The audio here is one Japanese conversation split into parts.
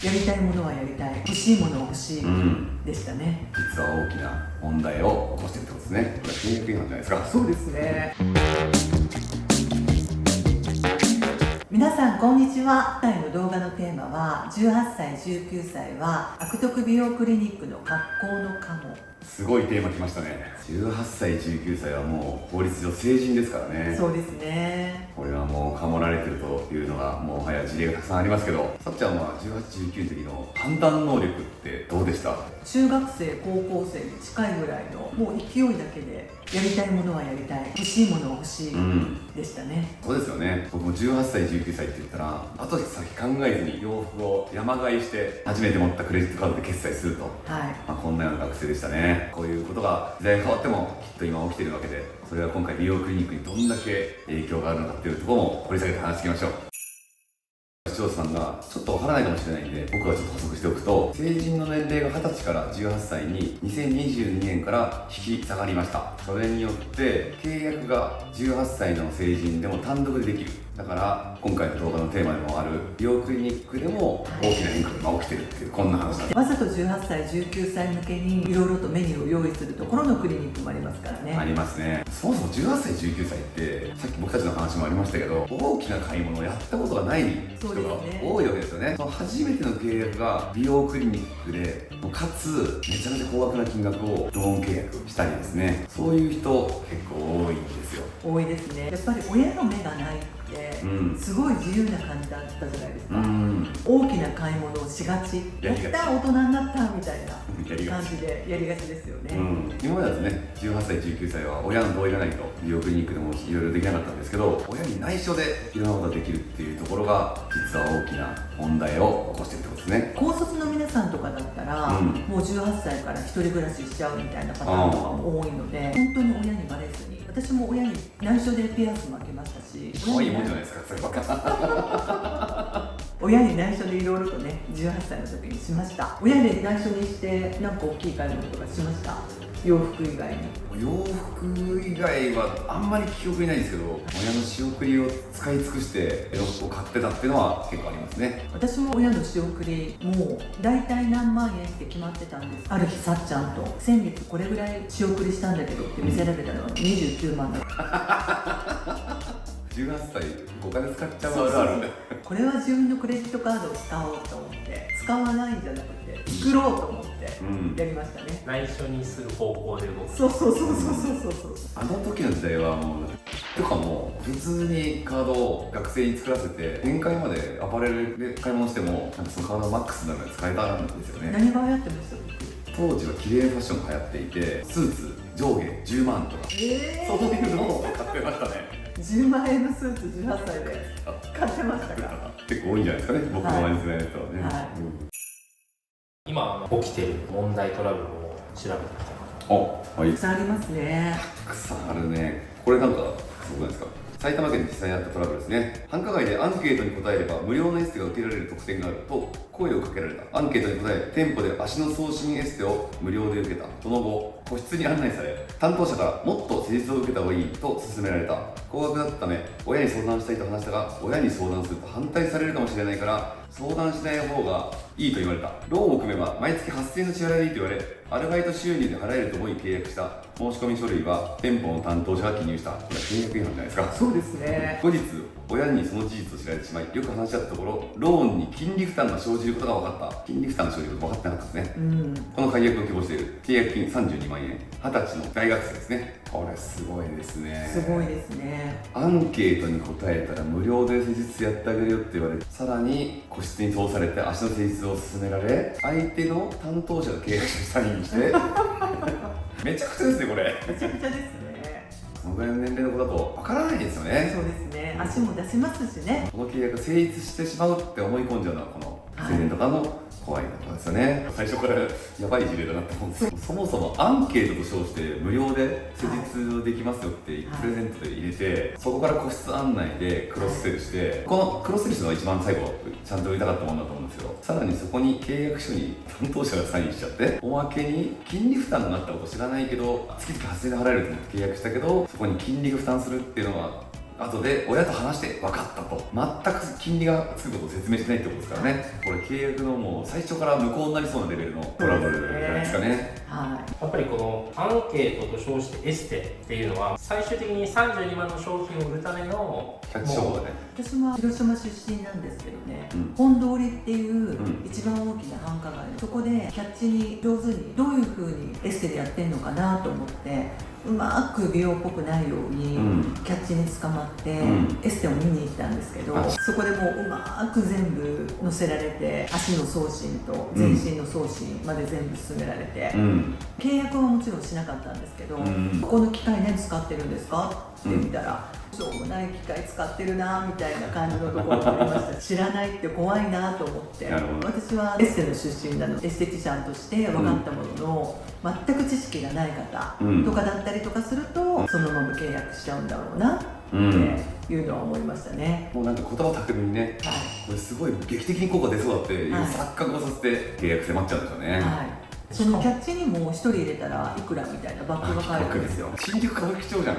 やりたいものはやりたい、欲しいものは欲しい、でしたね。実は大きな問題を起こしてるってことですね。これは契約違反じゃないですか。そうですね。皆さんこんにちは。今回の動画のテーマは18歳19歳は悪徳美容クリニックの格好のカモ。すごいテーマきましたね。18歳19歳はもう法律上成人ですからね。そうですね。これはもうかもられてるというのがもはや事例がたくさんありますけど、さっちゃんは18、19の時の判断能力ってどうでした？中学生高校生に近いぐらいのもう勢いだけでやりたいものはやりたい、欲しいものは欲しい、でしたね。そうですよね。僕も18歳19歳って言ったら後先考えずに洋服を山買いして初めて持ったクレジットカードで決済すると、こんなような学生でしたね。こういうことが時代変わってもきっと今起きてるわけで、それは今回美容クリニックにどんだけ影響があるのかっていうところも掘り下げて話していきましょう。視聴者さんがちょっとわからないかもしれないんで、僕はちょっと補足しておくと、成人の年齢が20歳から18歳に2022年から引き下がりました。それによって契約が18歳の成人でも単独でできる。だから今回の動画のテーマでもある美容クリニックでも大きな変化が起きてるっていう、こんな話なんです。わざと18歳19歳向けにいろいろとメニューを用意するところのクリニックもありますからね。ありますね。そもそも18歳19歳ってさっき僕たちの話もありましたけど、大きな買い物をやったことがない人が多いわけですよね。その初めての契約が美容クリニックで、かつめちゃめちゃ高額な金額をローン契約したりですね、そういう人結構多いんですよ。多いですね。やっぱり親の目がないってすごい自由な感じだったじゃないですか。大きな買い物をしがち、やった大人になったみたいな感じでやりがちですよね。今までだとね、18歳19歳は親の同意がないと美容クリニックでもいろいろできなかったんですけど、親に内緒でいろんなことができるっていうところが実は大きな問題を起こしてるってことですね。高卒の皆さんとかだったら、もう18歳から一人暮らししちゃうみたいなパターンとかも多いので、本当に親にバレずに、私も親に内緒でピアスも開けましたし、可愛いもんじゃないですか、そればっか。親に内緒でいろいろとね、18歳の時にしました。親で内緒にしてなんか大きい買い物とかしました？洋服以外に。洋服以外はあんまり記憶にないんですけど、親の仕送りを使い尽くして洋服を買ってたっていうのは結構ありますね。私も親の仕送りもう大体何万円って決まってたんです。ある日さっちゃんと先月これぐらい仕送りしたんだけどって見せられたのは29万だった18歳お金使っちゃうあるある。これは自分のクレジットカードを使おうと思って、使わないんじゃなくて作ろうと思ってやりましたね。内緒にする方向で動く。そうあの時の時代はもうとかも普通にカードを学生に作らせて、限界までアパレルで買い物してもなんかそのカードマックスなので使えたんですよね。何が流行ってました？当時は綺麗ファッションが流行っていて、スーツ上下10万とか、そういうのを買ってましたね。10万円のスーツ18歳で買ってましたか？結構多いんじゃないですかね、僕の前に世代の人はね。今起きている問題トラブルを調べてきた。はい、たくさんありますね。たくさんあるね。これなんかそうなんですか。埼玉県で実際にあったトラブルですね。繁華街でアンケートに答えれば無料のエステが受けられる特典があると声をかけられた。アンケートに答え、店舗で足の送信エステを無料で受けた。その後、個室に案内され、担当者からもっと施術を受けた方がいいと勧められた。高額だったため、親に相談したいと話したが、親に相談すると反対されるかもしれないから、相談しない方がいいと言われた。ローンを組めば毎月8000円の支払いでいいと言われ、アルバイト収入で払えると思い契約した。申込書類は店舗の担当者が記入した。これは契約違反じゃないですか。そうですね。後日、親にその事実を知られてしまい、よく話し合ったところ、ローンに金利負担が生じることが分かった。金利負担が生じることが分かってなかったですね。この解約を希望している。契約金32万円。20歳の大学生ですね。これすごいですね。すごいですね。アンケートに答えたら無料で施術やってあげるよって言われて、さらに個室に通されて足の施術を勧められ、相手の担当者が契約書にサインしてめちゃくちゃですね、これ。めちゃくちゃですね。そのぐらいの年齢の子だとわからないですよね。そうですね。足も出しますしね。この契約が成立してしまうって思い込んじゃうのはこの青年とかの怖いなとかですよね。最初からやばい事例だなって思うんですけど、そもそもアンケートと称して無料で施術できますよってプレゼントで入れて、そこから個室案内でクロスセルして、このクロスセルするのが一番最後ちゃんと売りたかったものだと思うんですけど、さらにそこに契約書に担当者がサインしちゃって、おまけに金利負担になったこと知らないけど月々8000円で払えると思って契約したけど、そこに金利が負担するっていうのは後で親と話して分かったと、全く金利がつくことを説明しないってことですからね。これ契約のもう最初から無効になりそうなレベルのトラブルじゃないですかね。やっぱりこのアンケートと称してエステっていうのは最終的に32万の商品を売るためのキャッチ商法だね。私は広島出身なんですけどね、本通りっていう一番大きな繁華街、そこでキャッチに上手にどういう風にエステでやってんのかなと思って、うまく美容っぽくないようにキャッチに捕まってエステを見に行ったんですけど、そこでもううまく全部載せられて、足の送信と全身の送信まで全部進められて、契約はもちろんしなかったんですけど、この機械何使ってるんですかって見たら、しょうもない機械使ってるなみたいな感じのところがありました知らないって怖いなと思って、私はエステの出身なのでエステティシャンとして分かったものの、全く知識がない方とかだったりとかすると、そのまま契約しちゃうんだろうなっていうのは思いましたね。もうなんか言葉巧みにね、これすごい劇的に効果出そうだっていう錯覚をさせて契約迫っちゃうんですよね。そのキャッチにも1人入れたらいくらみたいなバッグが買えるんですよ。新宿歌舞伎町じゃん。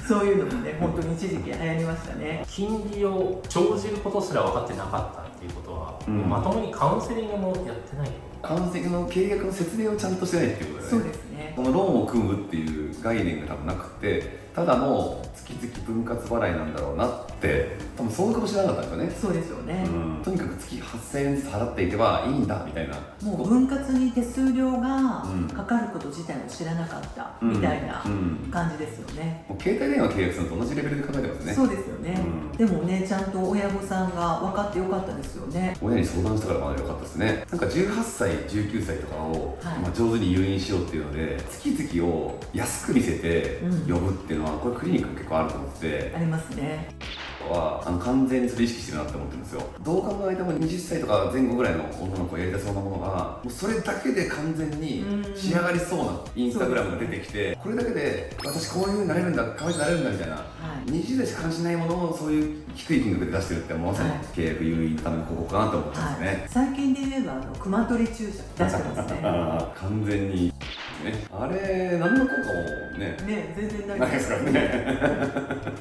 そういうのもね、本当に一時期流行りましたね。金利を生じることすら分かってなかったっていうことは、まともにカウンセリングもやってない。カウンセリングの契約の説明をちゃんとしてないっていうことだよね。そうですね。このローンを組むっていう概念が多分なくて、ただの月々分割払いなんだろうなって、多分相続も知らなかったんですよね。そうですよね。とにかく月8000円ずつ払っていけばいいんだみたいな。もう分割に手数料がかかること自体を知らなかったみたいな感じですよね。もう携帯電話契約するのと同じレベルで考えてますね。そうですよね。でもね、ちゃんと親御さんが分かってよかったですよね。親に相談したからまだよかったですね。なんか18歳19歳とかを、上手に誘引しようっていうので、月々を安く見せて呼ぶっていうのは、これクリニック結構あると思ってて、ありますね。は完全にそれ意識してるなって思ってるんですよ。どう考えても20歳とか前後ぐらいの女の子がやりたそうなものが、もうそれだけで完全に仕上がりそうなインスタグラムが出てきて、これだけで私こういう風になれるんだ、可愛くなれるんだみたいな、20代しか関心ないものをそういう低い金額で出してるって、まさに契約誘引のための広告かなと思ってますね。最近で言えば熊取注射出してますね。完全にあれ何の効果もね全然ないですからね。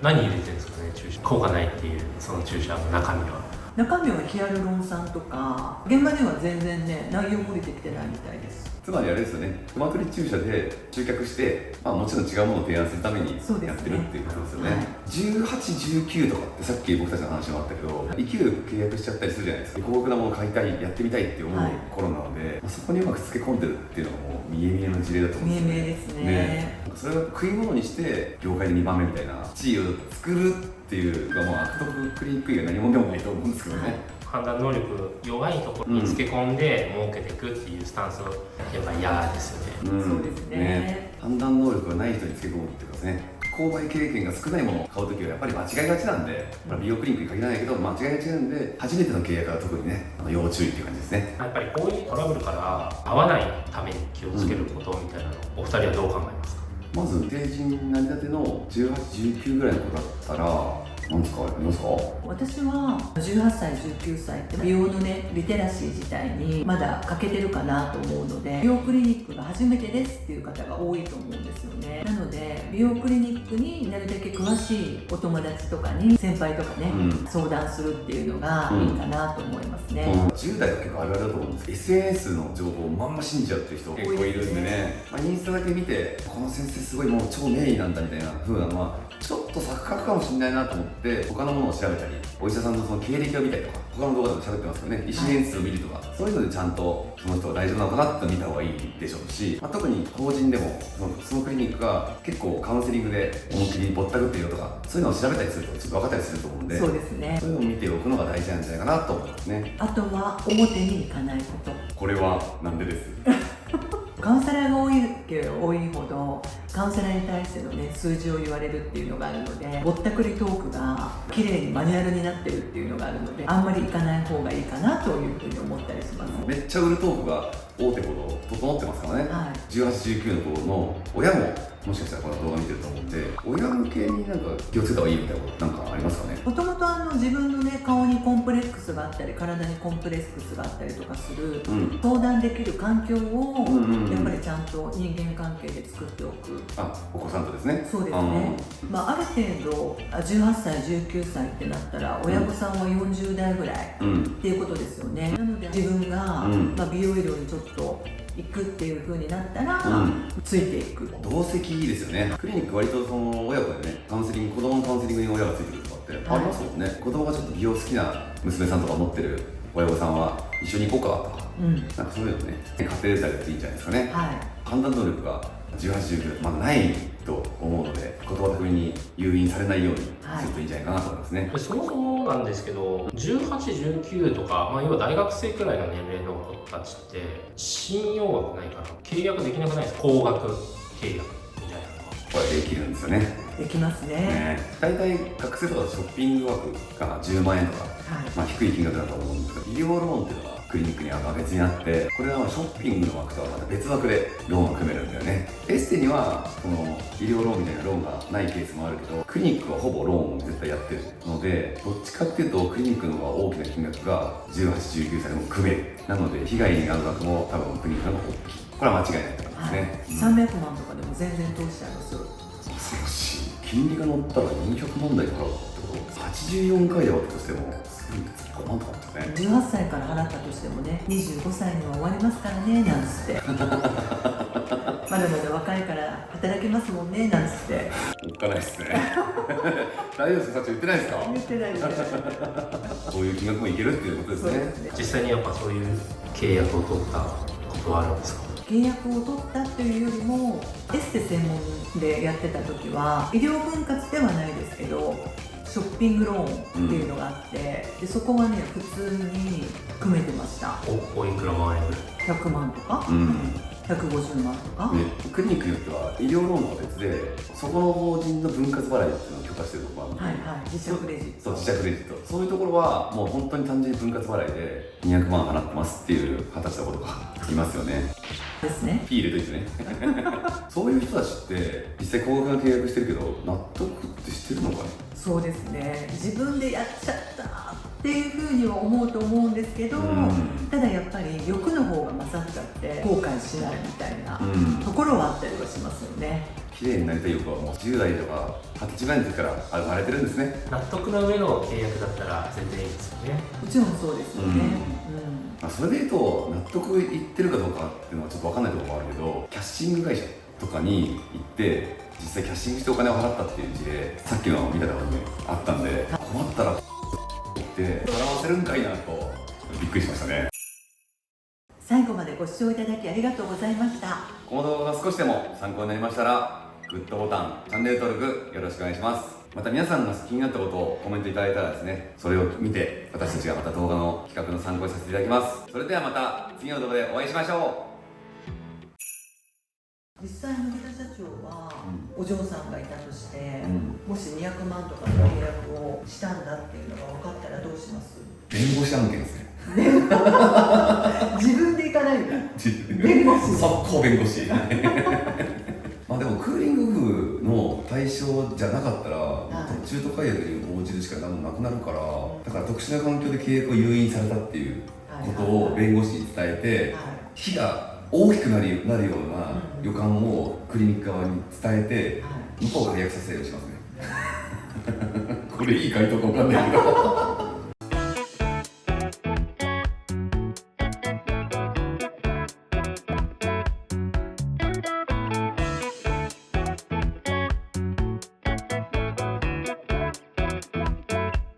何入れてるんですかね、注射。効果ないっていうその注射の中身は。中身はヒアルロン酸とか、現場では全然ね、内容も出てきてないみたいです。つまりあれですよね、熊取注射で集客して、もちろん違うものを提案するためにやってるっていうことですよね。18、19とかってさっき僕たちの話もあったけど、勢いよく契約しちゃったりするじゃないですか。高額なものを買いたい、やってみたいって思う頃なので、そこにうまくつけ込んでるっていうのがもう見え見えの事例だと思うんですよね。見え見えですね。それを食い物にして業界で2番目みたいな地位を作るっていうのは、悪徳クリニック以外何もでもないと思うんですけどね。判断能力弱いところにつけ込んで儲けていくっていうスタンスはやっぱ嫌ですよね。そうですね。判断能力がない人につけ込むっていうかですね、購買経験が少ないものを買うときはやっぱり間違いがちなんで、美容クリニックに限らないけど間違いがちなんで、初めての契約は特にね要注意っていう感じですね。やっぱりこういうトラブルから合わないために気をつけることみたいなのをお二人はどう考えますか？まず成人になりたての18、19ぐらいの子だったら何ですか、ありますか？私は18歳、19歳って美容のね、リテラシー自体にまだ欠けてるかなと思うので、美容クリニックが初めてですっていう方が多いと思うんですよね。なので美容クリニックになるだけ詳しいお友達とかに、先輩とかね、相談するっていうのがいいかなと思いますね。10代は結構あるあるだと思うんですけど、 SNS の情報をまんま信じちゃうっていう人結構いるんでね、インスタだけ見てこの先生すごいもう超名医なんだみたいな風なのはちょっと錯覚かもしれないなと思って、他のものを調べたり、お医者さんのその経歴を見たりとか、他の動画でも喋ってますけどね、医師年数を見るとか、そういうのでちゃんとその人が大丈夫なのかなって見た方がいいでしょうし、特に法人でもそのクリニックが結構カウンセリングで思いっきりぼったくってるよとか、そういうのを調べたりするとちょっと分かったりすると思うんで、そうですね。そういうのを見ておくのが大事なんじゃないかなと思いますね。あとは表に行かないこと。これはなんでです？カウンセラーが多いけど多いほど、カウンセラーに対してのね、数字を言われるっていうのがあるので、ぼったくりトークが綺麗にマニュアルになってるっていうのがあるので、あんまり行かない方がいいかなというふうに思ったりします。めっちゃ売るトークが大手ほど整ってますからね、はい、18、19の子の親ももしかしたらこの動画見てると思うんで、親向けになんか気をつけた方がいいみたいなことなんかありますかね。もともと自分のね顔にコンプレックスがあったり体にコンプレックスがあったりとかする、相談できる環境をやっぱりちゃんと人間関係で作っておく。お子さんとですね。そうですね。ある程度18歳19歳ってなったら親御さんは40代ぐらいっていうことですよね。なので自分が美容医療にちょっと行くっていう風になったら、ついていく。同席いいですよね。クリニック割とその親子でね、カウンセリング、子供のカウンセリングに親がついてくるとかってありますもんね。子供がちょっと美容好きな娘さんとか持ってる親御さんは一緒に行こうかとか、なんかそういうのね、家庭でされていいんじゃないですかね。判断能力が18、19まだないと思うので、言葉巧みに誘引されないようにするといいんじゃないかなと思いますね。そもそもなんですけど、18、19とか、要は大学生くらいの年齢の子たちって信用額ないから契約できなくないですか？高額契約みたいなのは。これできるんですよね。できますね。大体学生とかショッピング枠が10万円とか、低い金額だと思うんですけど、医療ローンっていうのはクリニックには別にあって、これはショッピングの枠とはまた別枠でローンが組めるんだよね。エステにはこの医療ローンみたいなローンがないケースもあるけど、クリニックはほぼローンを絶対やってるので、どっちかっていうとクリニックの方が大きな金額が18、19歳でも組める。なので被害に遭う額も多分クリニックの方が大きい。これは間違いないと思いますね。300万とかでも全然投資しちゃいますよ。恐ろしい。金利が乗ったら400万台払うってこと、84回で割ったとしてもすぐに5万とかあったね。18歳から払ったとしてもね、25歳には終わりますからねなんつってまだまだ若いから働けますもんねなんつって。おっかないっすね大丈夫ですか？社長言ってないですか？言ってないですねそういう金額もいけるっていうことですね。実際にやっぱそういう契約を取ったことはあるんですか？契約を取ったというよりも、エステ専門でやってた時は医療分割ではないですけどショッピングローンっていうのがあって、でそこはね普通に組めてました。おいくら万円ぐらい100万とか、150万とか、クリニックによっては医療ローンとは別でそこの法人の分割払いっていうのを許可してるところがあるので、自社クレジット、自社クレジット、そういうところはもう本当に単純に分割払いで200万払ってますっていう20歳の子とかいますよね。ですね。ピールと言ってねそういう人たちって実際高額な契約してるけど納得ってしてるのかね。そうですね。自分でやっちゃったっていうふうには思うと思うんですけど、ただやっぱり欲の方が勝っちゃって後悔しないみたいなところはあったりはしますよね。綺麗になりたい欲はもう10代とか20歳ぐらいの時から生まれてるんですね。納得の上の契約だったら全然いいですよね。もちろんそうですよね。それでいうと納得いってるかどうかっていうのはちょっと分かんないところもあるけど、キャッシング会社とかに行って実際キャッシングしてお金を払ったっていう事例さっきの見たところにあったんで、困ったらって払わせるんかいなとびっくりしましたね。最後までご視聴いただきありがとうございました。この動画が少しでも参考になりましたらグッドボタン、チャンネル登録よろしくお願いします。また皆さんが気になったことをコメントいただいたらですね、それを見て私たちがまた動画の企画の参考にさせていただきます。それではまた次の動画でお会いしましょう。実際の田社長は、お嬢さんがいたとして、もし200万とかの契約をしたんだっていうのが分かったらどうします？弁護士案件ですね自分で行かないんだ。弁護士。速攻弁護士まあでもクーリングオフの対象じゃなかったら、中途解約に応じるしかなくなるから、だから特殊な環境で契約を誘引されたっていうことを弁護士に伝えて、火が大きくなるような予感をクリニック側に伝えて、向こうが契約させるようにしますねこれいい回答か分かんないけど